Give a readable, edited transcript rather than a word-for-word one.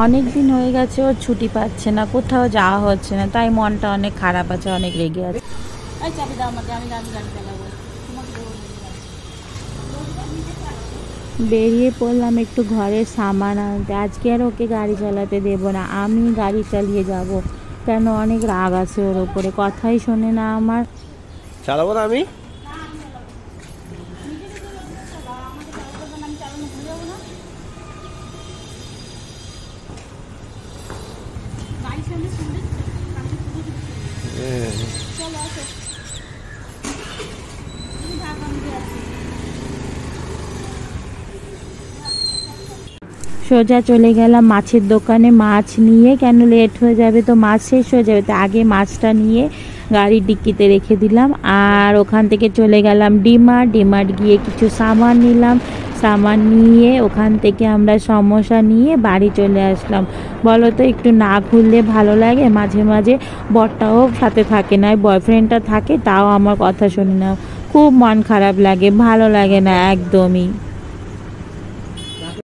অনেক দিন হয়ে গেছে, ওর ছুটি পাচ্ছে না, কোথাও যাওয়া হচ্ছে না, তাই মনটা অনেক খারাপ আছে, অনেক রেগে আছে। বেরিয়ে পড়লাম একটু ঘরের সামান আনতে। আজকে আর ওকে গাড়ি চালাতে দেবো না, আমি গাড়ি চালিয়ে যাব। কেন, অনেক রাগ আছে ওর ওপরে, কথাই শোনে না আমার। চালাবো না আমি। সোজা চলে গেলাম মাছের দোকানে মাছ নিয়ে। কেন, লেট হয়ে যাবে তো, মাছ শেষ হয়ে যাবে তো, আগে মাছটা নিয়ে গাড়ির ডিক্কিতে রেখে দিলাম। আর ওখান থেকে চলে গেলাম ডিমার্ট গিয়ে কিছু সামান নিলাম। সামান নিয়ে ওখান থেকে আমরা সমোসা নিয়ে বাড়ি চলে আসলাম। বলো তো, একটু না ঘুরলে ভালো লাগে? মাঝে মাঝে বরটাও সাথে থাকে না, বয়ফ্রেন্ডটা থাকে, তাও আমার কথা শোনে না। খুব মন খারাপ লাগে, ভালো লাগে না একদমই।